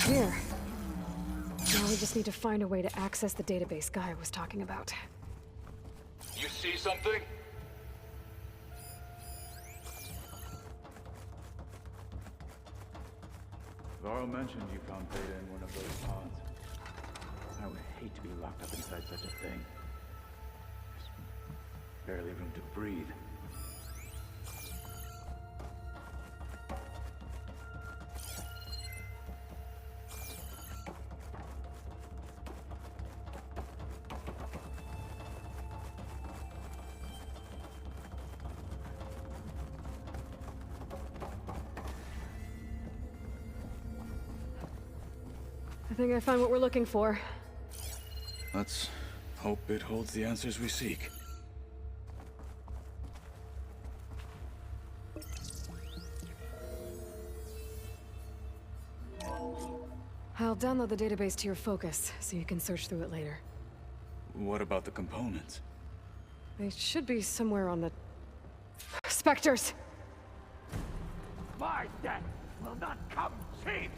here. Now we just need to find a way to access the database Guy was talking about. You see something? Varl mentioned you found data in one of those pods. I would hate to be locked up inside such a thing. There's barely room to breathe. I think I found what we're looking for. Let's hope it holds the answers we seek. I'll download the database to your Focus, so you can search through it later. What about the components? They should be somewhere on the... Spectres! My death will not come cheap!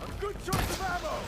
A good choice of ammo!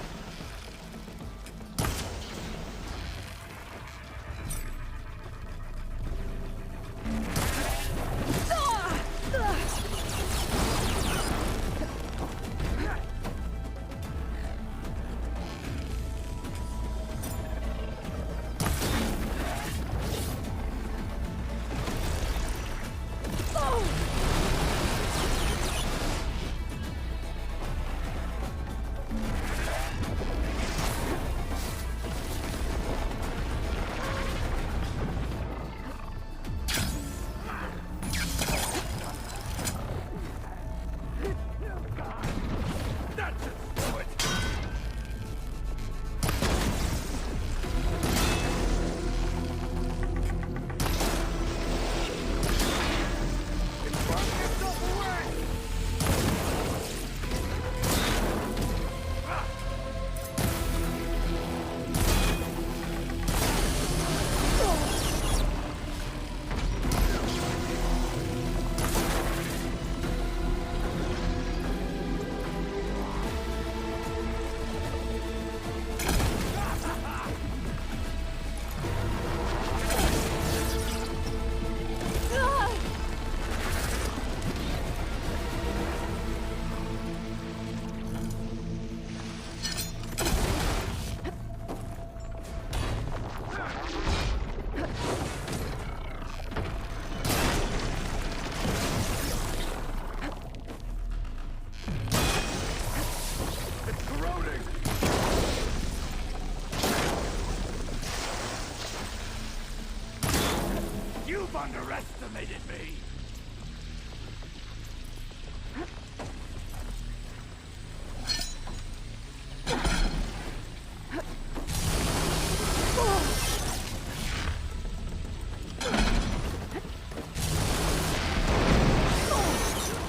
You've underestimated me!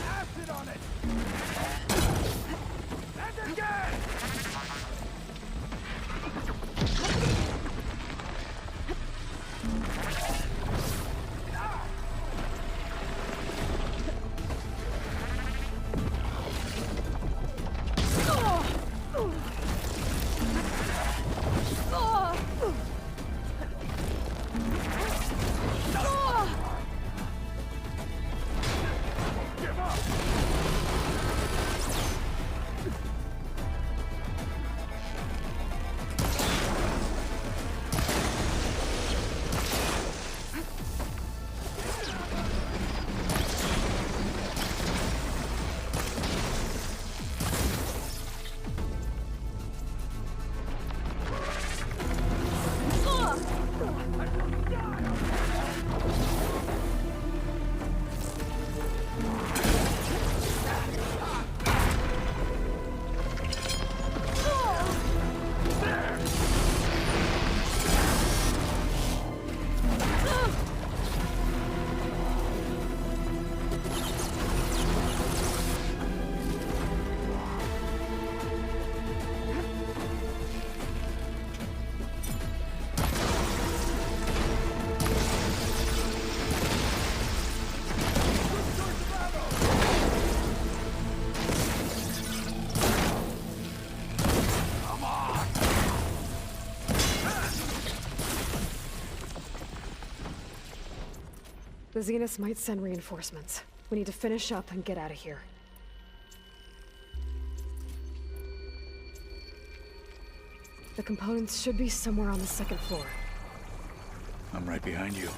Acid on it! And again! The Zeniths might send reinforcements. We need to finish up and get out of here. The components should be somewhere on the second floor. I'm right behind you.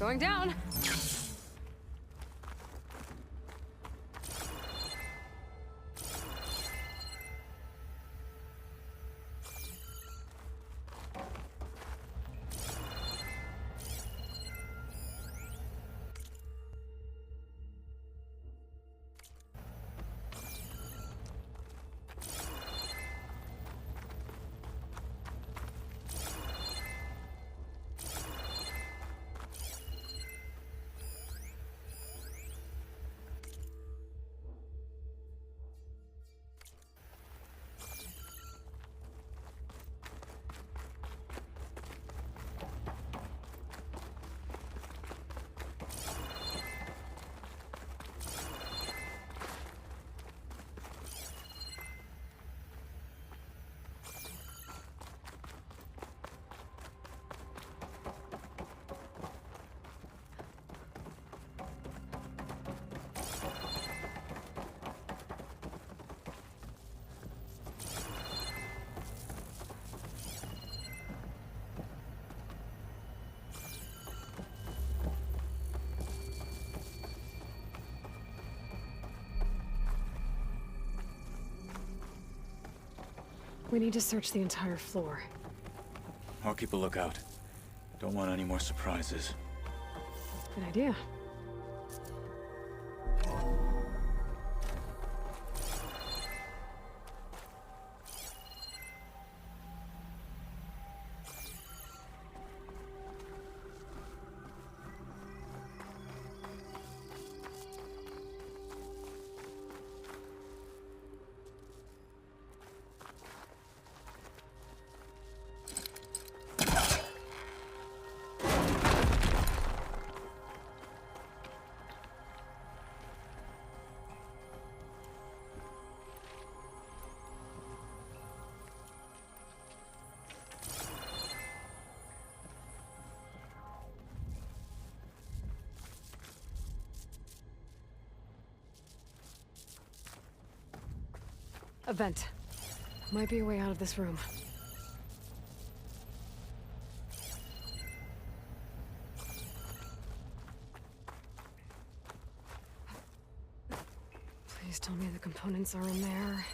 Going down! We need to search the entire floor. I'll keep a lookout. Don't want any more surprises. Good idea. A vent. Might be a way out of this room. Please tell me the components are in there.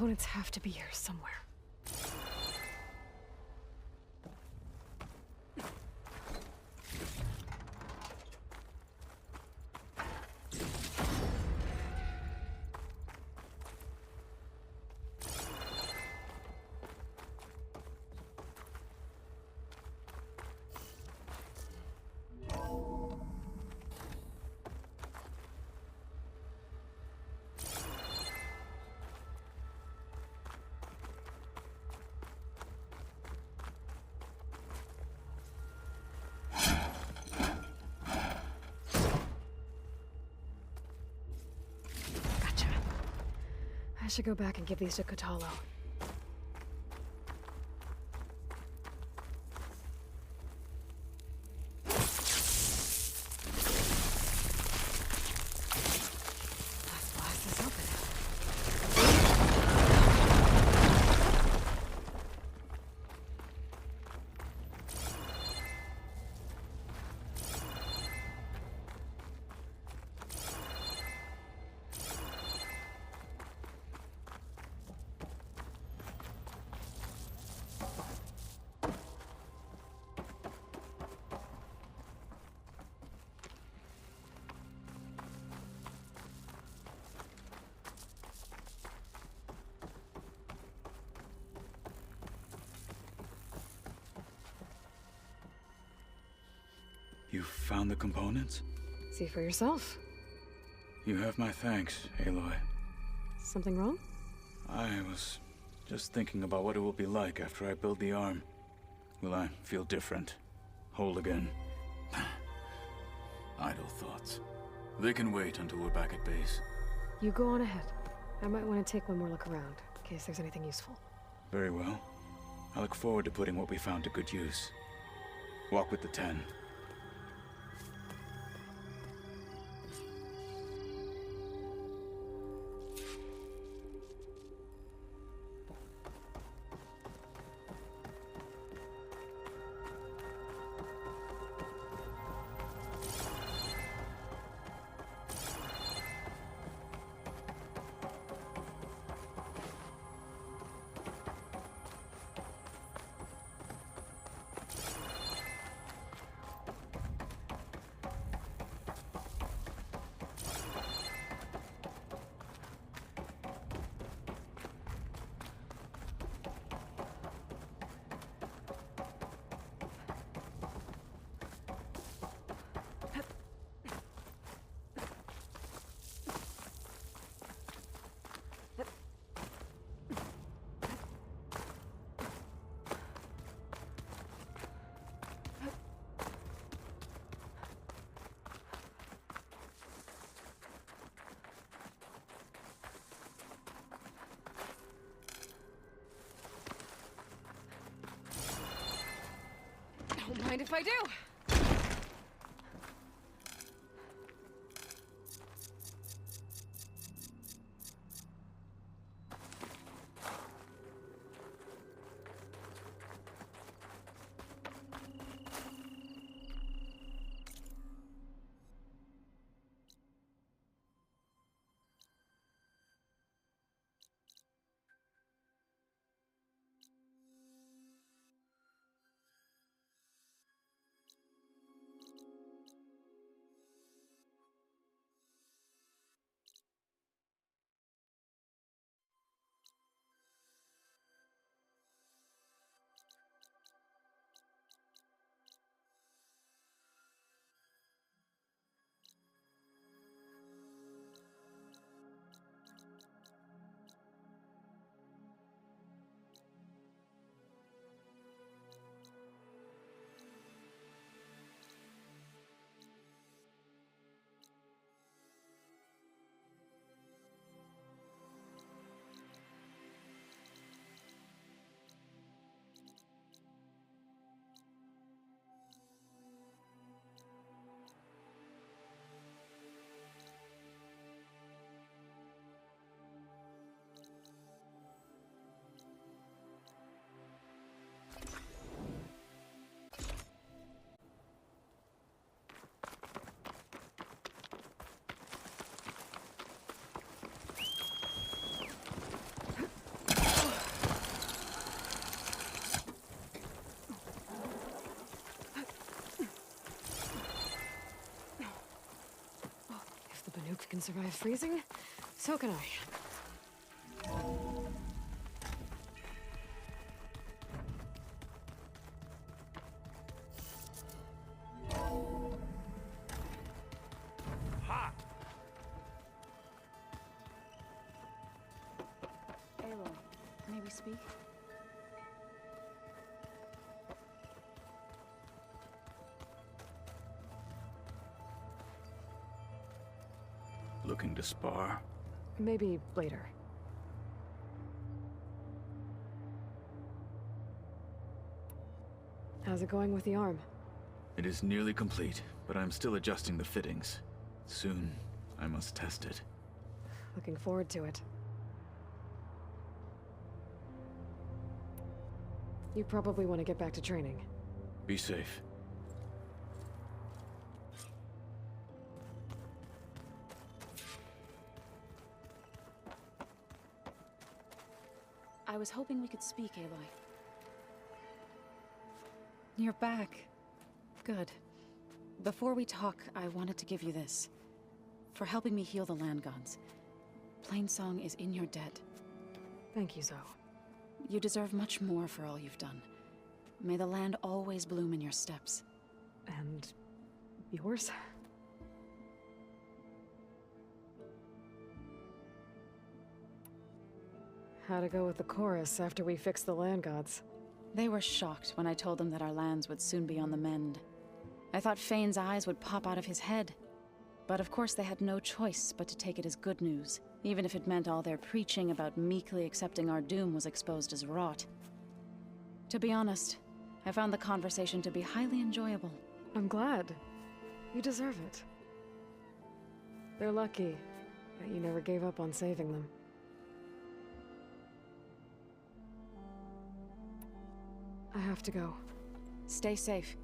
components have to be here somewhere. I should go back and give these to Kotalo. Let's blast this open. You found the components? See for yourself. You have my thanks, Aloy. Something wrong? I was just thinking about what it will be like after I build the arm. Will I feel different? Whole again? Idle thoughts. They can wait until we're back at base. You go on ahead. I might want to take one more look around, in case there's anything useful. Very well. I look forward to putting what we found to good use. Walk with the 10. Don't mind if I do. can survive freezing, so can I. Hot! Aloy, may we speak? Looking to spar? Maybe later. How's it going with the arm? It is nearly complete, but I'm still adjusting the fittings. Soon, I must test it. Looking forward to it. You probably want to get back to training. Be safe. I was hoping we could speak, Aloy. You're back. Good. Before we talk, I wanted to give you this. For helping me heal the land gods. Plainsong is in your debt. Thank you, Zoe. You deserve much more for all you've done. May the land always bloom in your steps. And yours? How'd it go with the chorus after we fixed the land gods? They were shocked when I told them that our lands would soon be on the mend. I thought Fane's eyes would pop out of his head. But of course they had no choice but to take it as good news, even if it meant all their preaching about meekly accepting our doom was exposed as rot. To be honest, I found the conversation to be highly enjoyable. I'm glad. You deserve it. They're lucky that you never gave up on saving them. I have to go. Stay safe.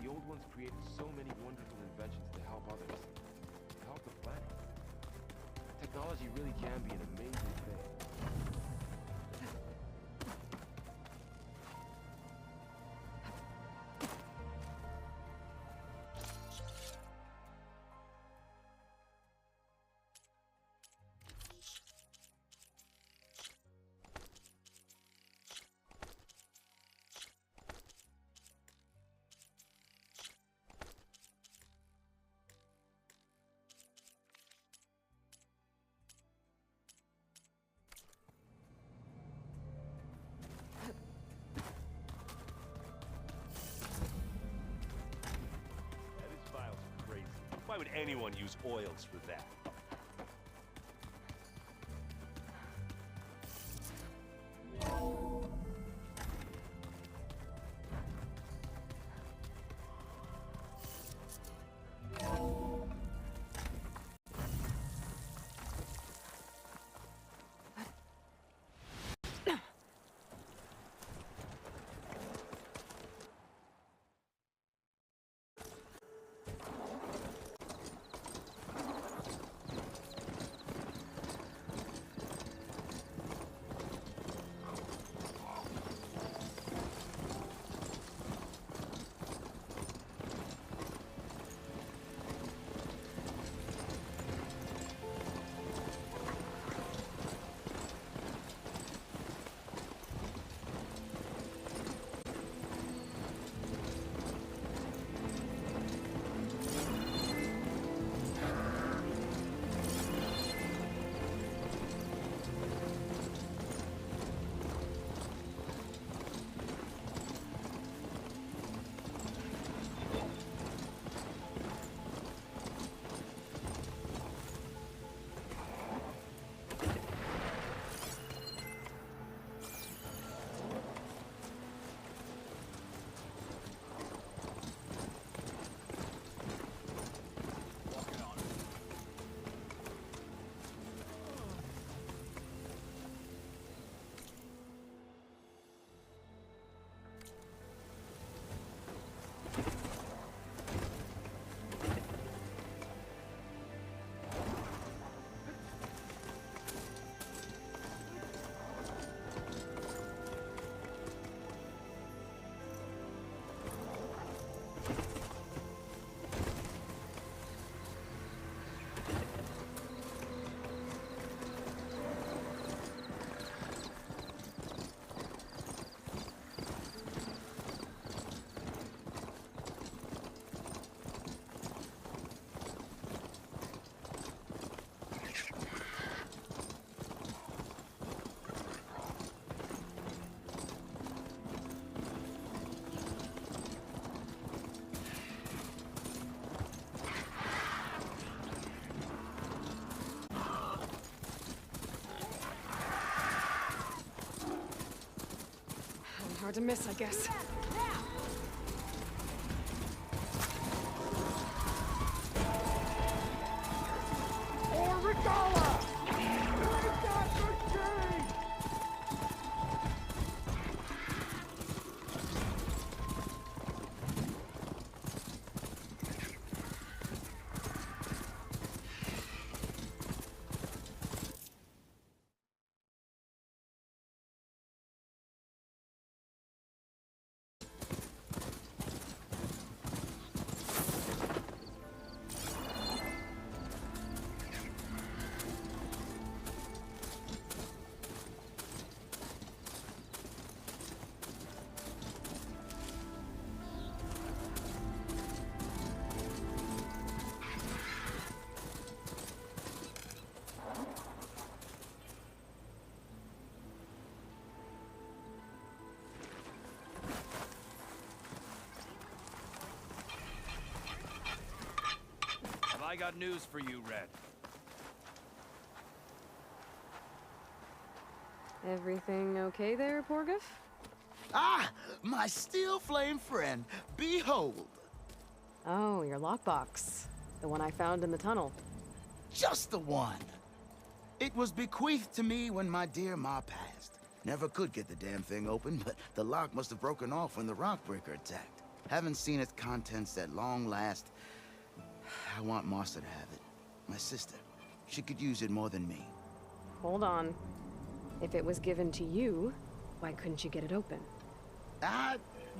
The old ones created so many wonderful inventions to help others, to help the planet. Technology really can be an amazing thing. This file's crazy. Why would anyone use oils for that? hard to miss, I guess. I got news for you, Red. Everything okay there, Porgif? Ah, my steel flame friend, behold. Oh, your lockbox. The one I found in the tunnel. Just the one. It was bequeathed to me when my dear ma passed. Never could get the damn thing open, but the lock must have broken off when the rockbreaker attacked. Haven't seen its contents at long last. I want Martha to have it. My sister. She could use it more than me. Hold on. If it was given to you, why couldn't you get it open? I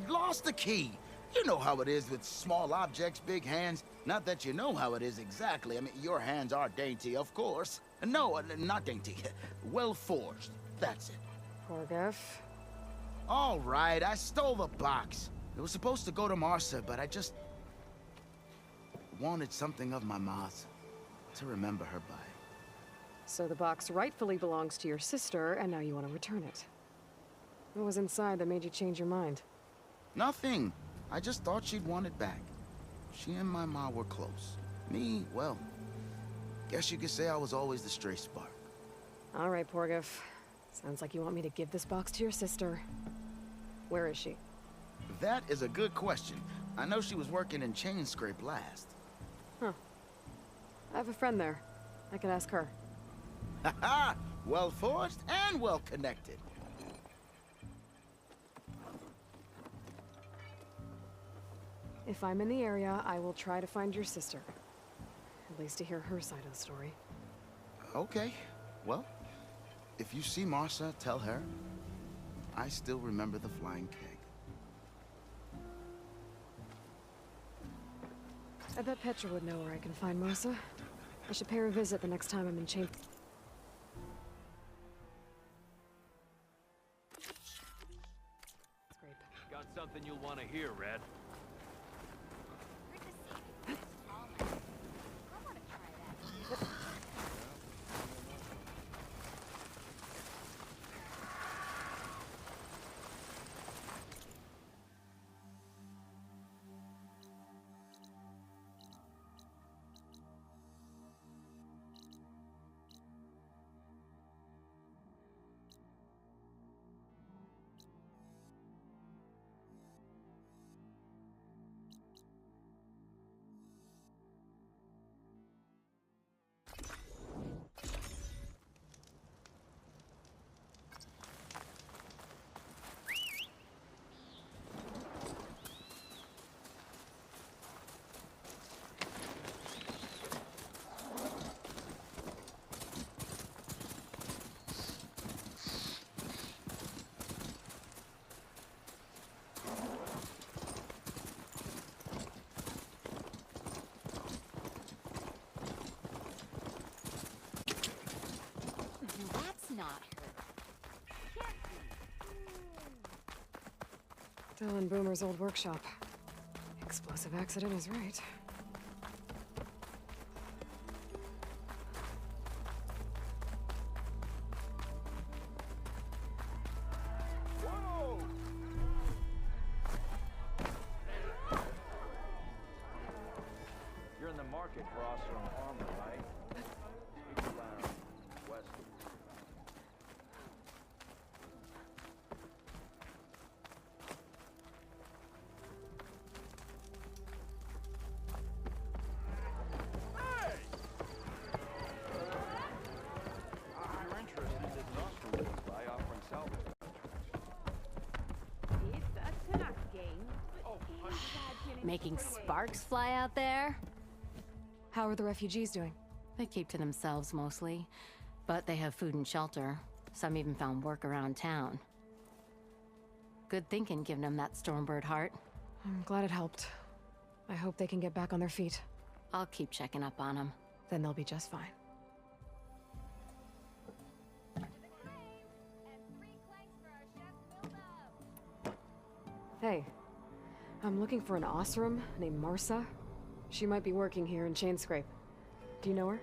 lost the key. You know how it is with small objects, big hands. Not that you know how it is exactly. I mean, your hands are dainty, of course. No, not dainty. Well forged. That's it. Porgif. All right, I stole the box. It was supposed to go to Martha, but I just wanted something of my ma's to remember her by. So the box rightfully belongs to your sister, and now you want to return it. What was inside that made you change your mind? Nothing. I just thought she'd want it back. She and my ma were close. Me, well, guess you could say I was always the stray spark. All right, Porgif. Sounds like you want me to give this box to your sister. Where is she? That is a good question. I know she was working in Chain Scrape last. Huh. I have a friend there. I could ask her. Ha-ha! Well forged and well connected. If I'm in the area, I will try to find your sister. At least to hear her side of the story. Okay. Well, if you see Martha, tell her I still remember the flying keg. I bet Petra would know where I can find Martha. I should pay her a visit the next time I'm in Chain. Scrape. Got something you'll want to hear, Red. Not her. Still in Boomer's old workshop. Explosive accident is right. You're in the market for awesome armor, right? Take you around west. Making sparks fly out there? How are the refugees doing? They keep to themselves mostly, but they have food and shelter. Some even found work around town. Good thinking, giving them that Stormbird heart. I'm glad it helped. I hope they can get back on their feet. I'll keep checking up on them. Then they'll be just fine. Hey, I'm looking for an Osram named Marsa. She might be working here in Chainscrape. Do you know her?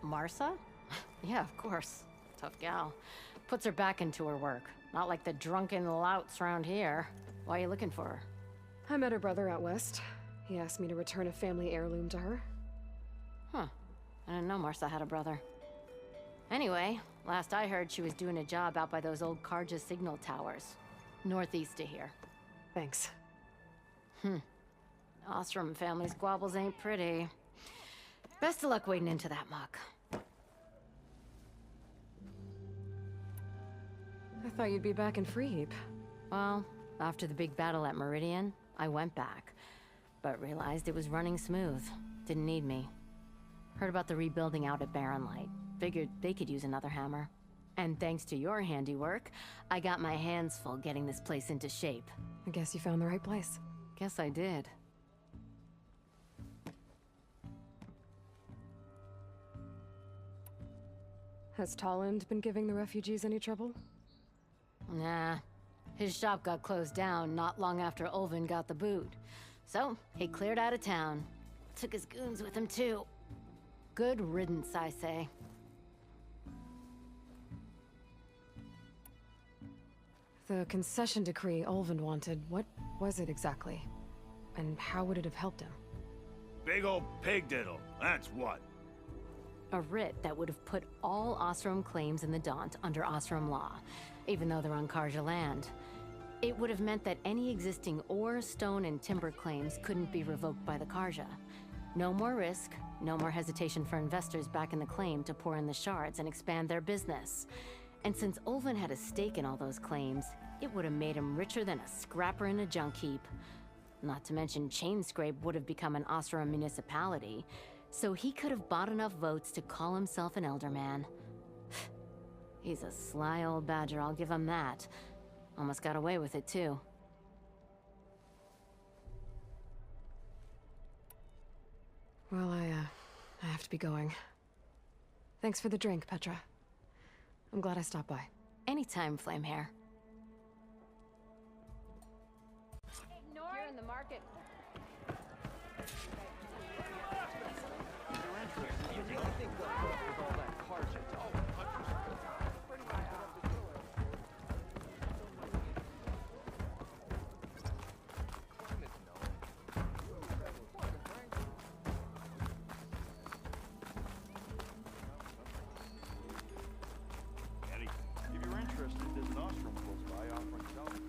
Marsa? Yeah, of course. Tough gal. Puts her back into her work. Not like the drunken louts around here. Why are you looking for her? I met her brother out west. He asked me to return a family heirloom to her. Huh. I didn't know Marsa had a brother. Anyway, last I heard she was doing a job out by those old Karja signal towers. Northeast of here. Thanks. Ostrom family squabbles ain't pretty. Best of luck wading into that muck. I thought you'd be back in Freeheap. Well, after the big battle at Meridian, I went back. But realized it was running smooth. Didn't need me. Heard about the rebuilding out at Barren Light. Figured they could use another hammer. And thanks to your handiwork, I got my hands full getting this place into shape. I guess you found the right place. Guess I did. Has Tolland been giving the refugees any trouble? Nah. His shop got closed down not long after Ulvin got the boot. So, he cleared out of town. Took his goons with him, too. Good riddance, I say. The concession decree Ulvin wanted, what was it exactly? And how would it have helped him? Big old pig diddle, that's what. A writ that would have put all Ostrom claims in the Daunt under Ostrom law, even though they're on Karja land. It would have meant that any existing ore, stone, and timber claims couldn't be revoked by the Karja. No more risk, no more hesitation for investors back in the claim to pour in the shards and expand their business. And since Ulvin had a stake in all those claims, it would have made him richer than a scrapper in a junk heap. Not to mention Chainscrape would have become an Ostrom municipality, so he could have bought enough votes to call himself an elderman. He's a sly old badger, I'll give him that. Almost got away with it, too. Well, I have to be going. Thanks for the drink, Petra. I'm glad I stopped by. Anytime, Flamehair. You're in the market. If you're interested, there's an Ostrom close by offering salvage.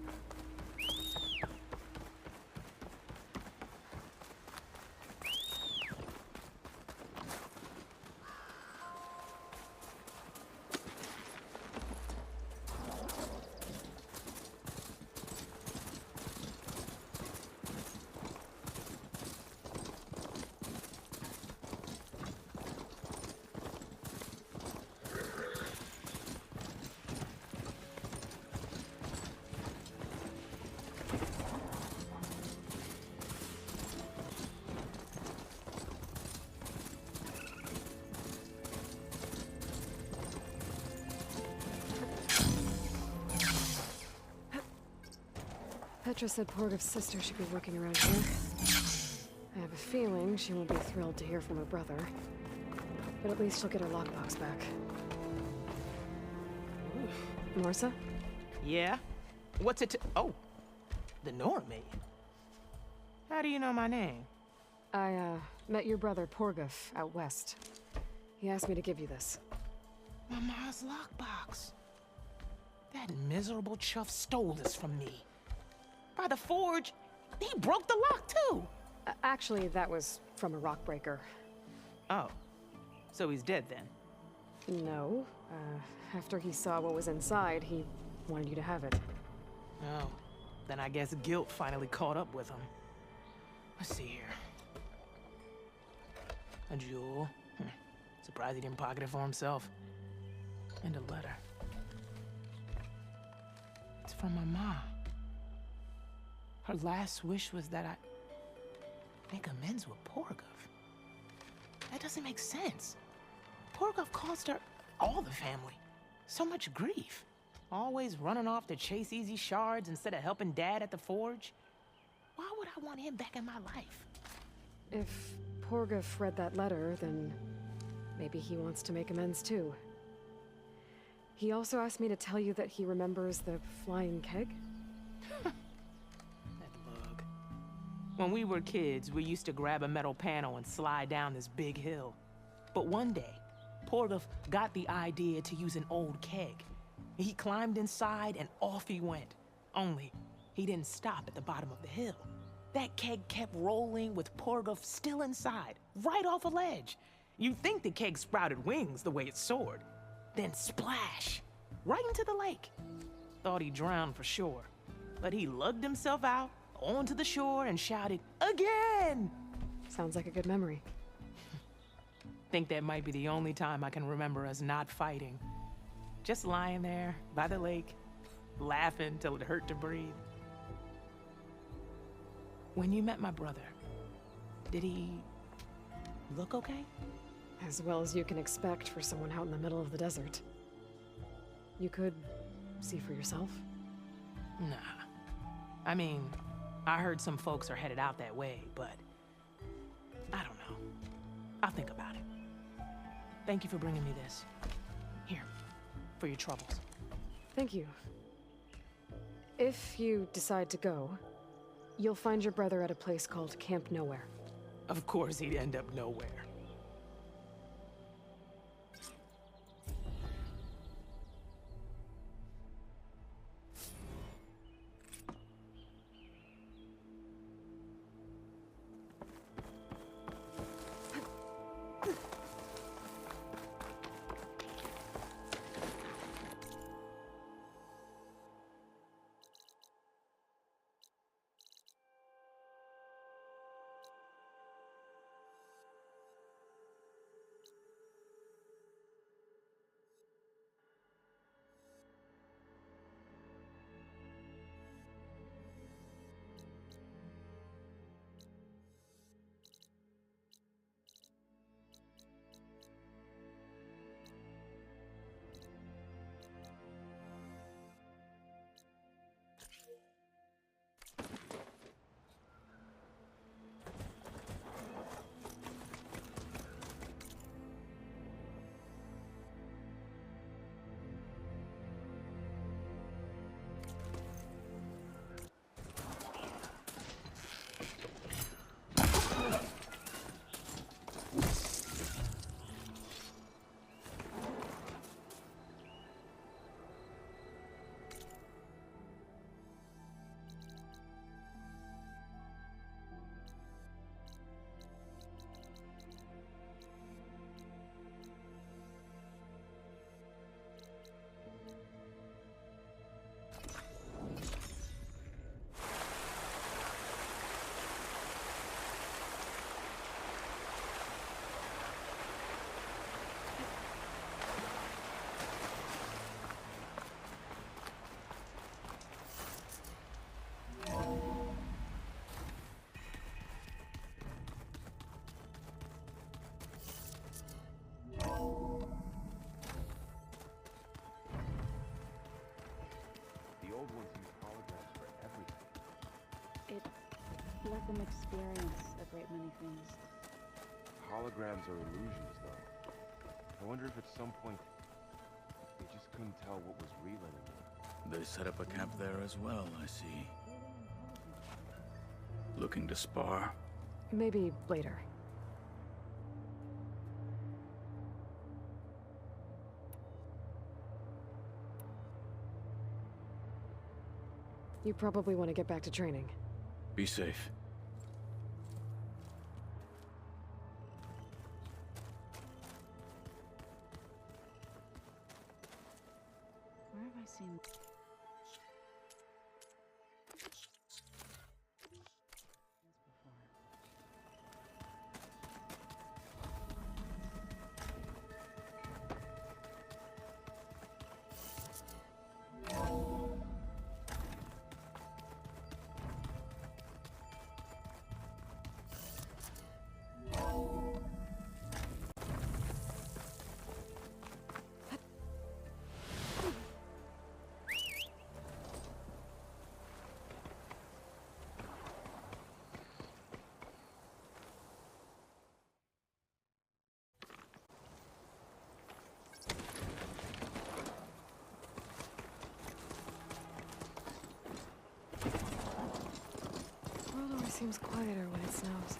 Petra said Porgov's sister should be working around here. I have a feeling she won't be thrilled to hear from her brother. But at least she'll get her lockbox back. Marsa? Yeah? What's it to— oh, the Normie. How do you know my name? I, met your brother Porgov out west. He asked me to give you this. My mom's lockbox. That miserable chuff stole this from me. By the forge, he broke the lock too. Actually, that was from a rock breaker. Oh, so he's dead then? No. After he saw what was inside, he wanted you to have it. Oh, then I guess guilt finally caught up with him. Let's see here. A jewel. Surprised he didn't pocket it for himself. And a letter. It's from my mom. Her last wish was that I make amends with Porgov. That doesn't make sense. Porgov caused her, all the family, so much grief. Always running off to chase easy shards instead of helping Dad at the forge. Why would I want him back in my life? If Porgov read that letter, then maybe he wants to make amends too. He also asked me to tell you that he remembers the flying keg. That bug. When we were kids, we used to grab a metal panel and slide down this big hill. But one day, Porgov got the idea to use an old keg. He climbed inside and off he went. Only, he didn't stop at the bottom of the hill. That keg kept rolling with Porgov still inside, right off a ledge. You'd think the keg sprouted wings the way it soared. Then splash! Right into the lake. Thought he drowned for sure. But he lugged himself out, onto the shore, and shouted, "Again!" Sounds like a good memory. Think that might be the only time I can remember us not fighting. Just lying there, by the lake, laughing till it hurt to breathe. When you met my brother, did he look okay? As well as you can expect for someone out in the middle of the desert. You could see for yourself. Nah. I mean, I heard some folks are headed out that way, but I don't know. I'll think about it. Thank you for bringing me this. Here, for your troubles. Thank you. If you decide to go, you'll find your brother at a place called Camp Nowhere. Of course he'd end up nowhere. Let them experience a great many things. Holograms are illusions, though. I wonder if at some point they just couldn't tell what was real anymore. They set up a camp there as well, I see. Looking to spar? Maybe later. You probably want to get back to training. Be safe. Where have I seen... this before? seems quieter when it snows.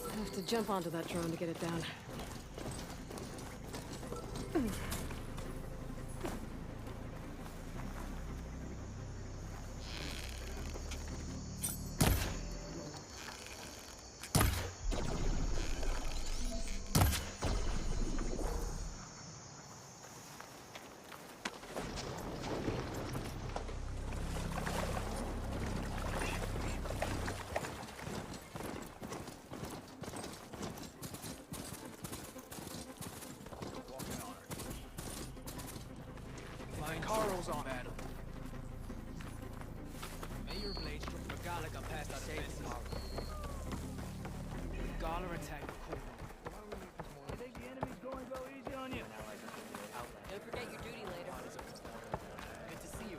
I have to jump onto that drone to get it down. Carl's on at him. Mayor Blade struck Regalica past our defenses. Gala attacked the core. I think the enemy's going to go easy on you. Don't forget your duty later. Good to see you.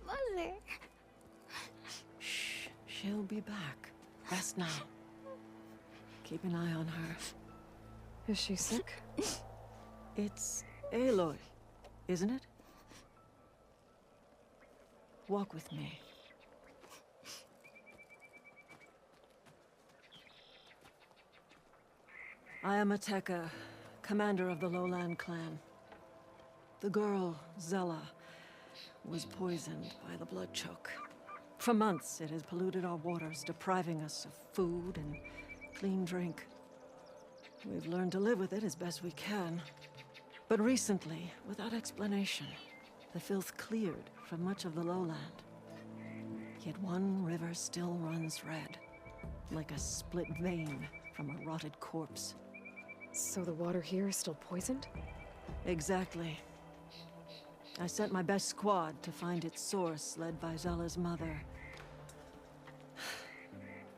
Mother. Shh. She'll be back. Rest now. Keep an eye on her. Is she sick? It's Aloy, isn't it? Walk with me. I am Ateka, commander of the Lowland clan. The girl, Zella, was poisoned by the blood choke. For months, it has polluted our waters, depriving us of food and clean drink. We've learned to live with it as best we can. But recently, without explanation, the filth cleared from much of the lowland. Yet one river still runs red, like a split vein from a rotted corpse. So the water here is still poisoned? Exactly. I sent my best squad to find its source, led by Zella's mother.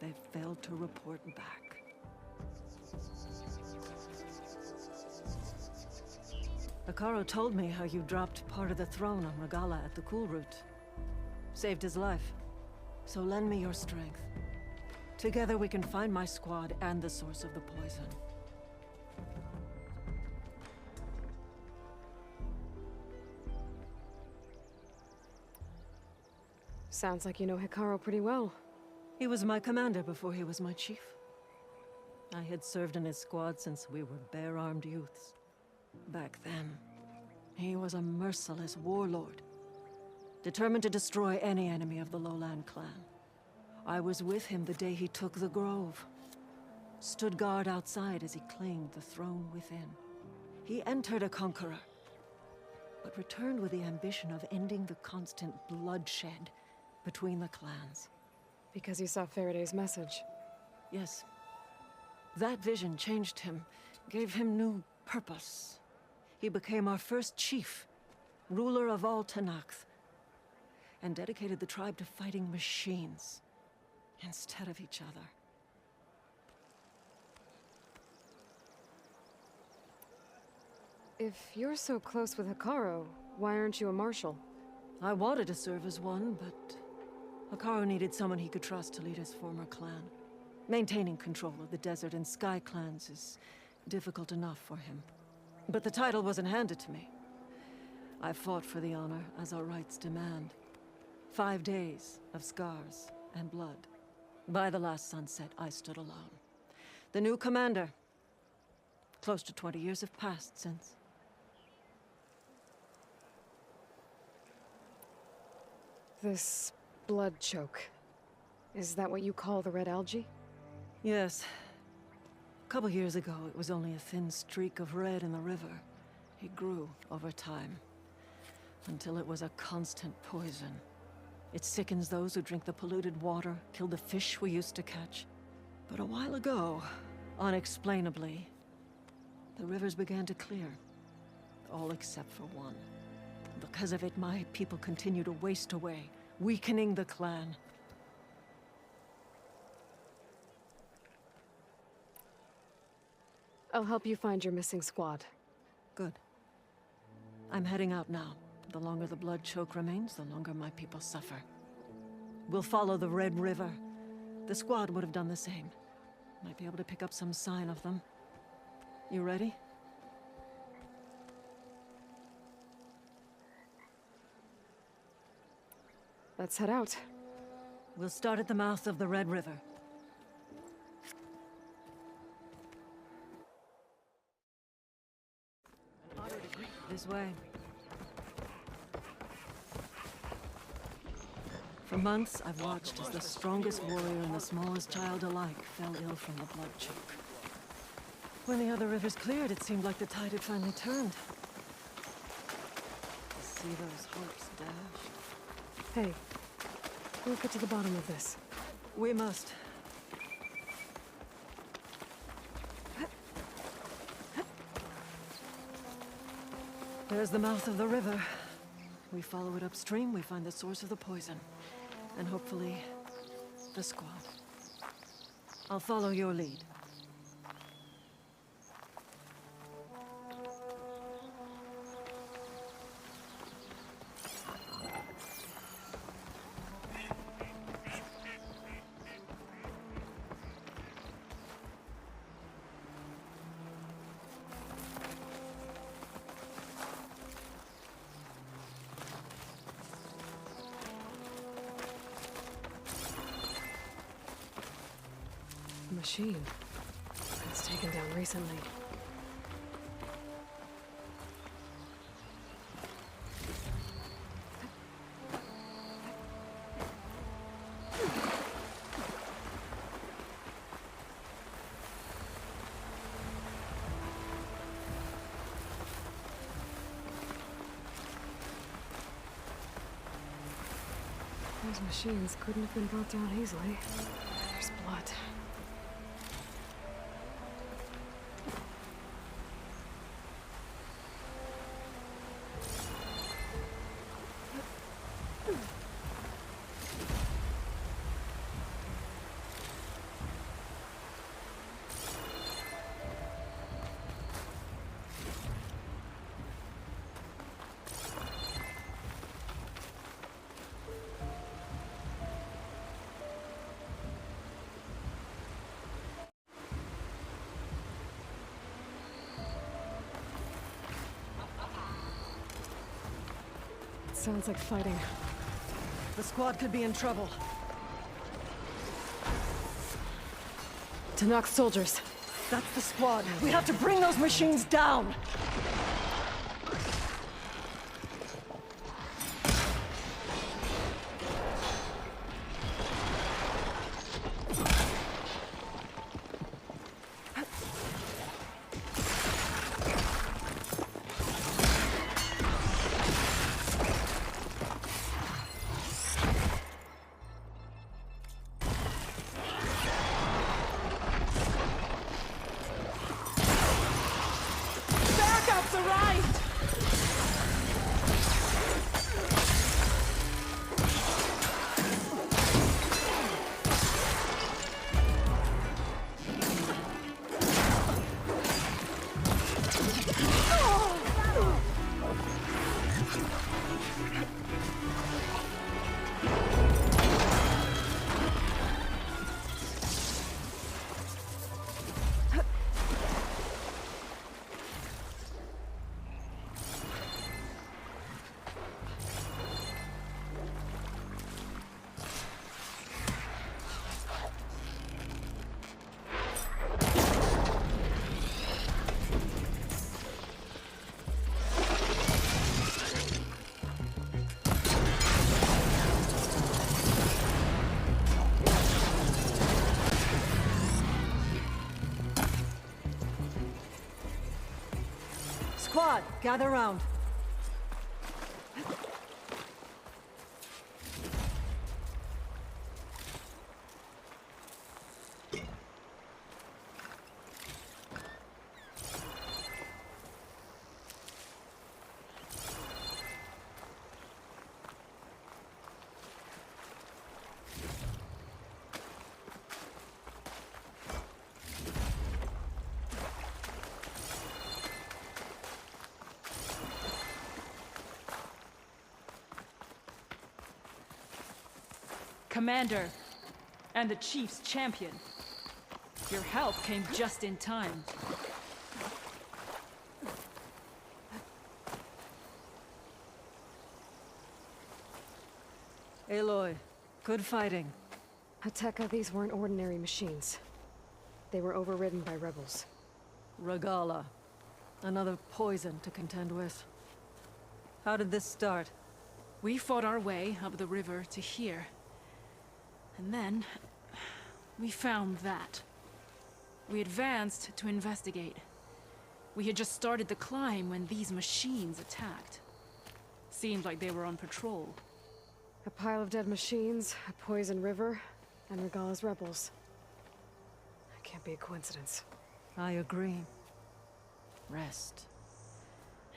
They've failed to report back. Akaro told me how you dropped part of the throne on Regala at the Cool Route. Saved his life. So lend me your strength. Together we can find my squad and the source of the poison. Sounds like you know Hikaru pretty well. He was my commander before he was my chief. I had served in his squad since we were bare-armed youths. Back then, he was a merciless warlord, determined to destroy any enemy of the Lowland clan. I was with him the day he took the Grove, stood guard outside as he claimed the throne within. He entered a conqueror, but returned with the ambition of ending the constant bloodshed between the clans. Because you saw Faraday's message? Yes. That vision changed him, gave him new purpose. He became our first chief, ruler of all Tenakth, and dedicated the tribe to fighting machines instead of each other. If you're so close with Hikaru, why aren't you a marshal? I wanted to serve as one, but Hikaru needed someone he could trust to lead his former clan. Maintaining control of the desert and sky clans is difficult enough for him. But the title wasn't handed to me. I fought for the honor as our rights demand. 5 days of scars and blood. By the last sunset, I stood alone. The new commander. Close to 20 years have passed since. This blood choke. Is that what you call the red algae? Yes. A couple years ago, it was only a thin streak of red in the river. It grew over time, until it was a constant poison. It sickens those who drink the polluted water, killed the fish we used to catch. But a while ago, unexplainably, the rivers began to clear. All except for one. Because of it, my people continue to waste away, weakening the clan. I'll help you find your missing squad. Good. I'm heading out now. The longer the blood choke remains, the longer my people suffer. We'll follow the Red River. The squad would have done the same. Might be able to pick up some sign of them. You ready? Let's head out. We'll start at the mouth of the Red River. This way. For months, I've watched as the strongest warrior and the smallest child alike fell ill from the blood choke. When the other rivers cleared, it seemed like the tide had finally turned. To see those hopes dashed. Hey, we'll get to the bottom of this. We must. There's the mouth of the river. We follow it upstream, we find the source of the poison. And hopefully, the squad. I'll follow your lead. Machine. It's taken down recently. Those machines couldn't have been brought down easily. There's blood. Sounds like fighting. The squad could be in trouble. To knock soldiers. That's the squad. We have to bring those machines down! Squad, gather round. Commander, and the Chief's champion. Your help came just in time. Aloy, good fighting. Hateka, these weren't ordinary machines. They were overridden by rebels. Regala, another poison to contend with. How did this start? We fought our way up the river to here. And then, we found that. We advanced to investigate. We had just started the climb when these machines attacked. Seemed like they were on patrol. A pile of dead machines, a poison river, and Regala's rebels. That can't be a coincidence. I agree. Rest.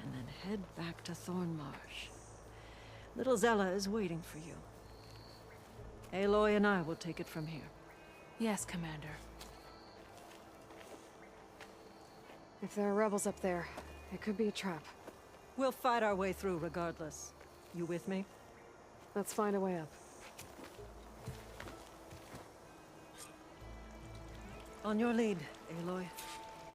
And then head back to Thornmarsh. Little Zella is waiting for you. Aloy and I will take it from here. Yes, Commander. If there are rebels up there, it could be a trap. We'll fight our way through regardless. You with me? Let's find a way up. On your lead, Aloy.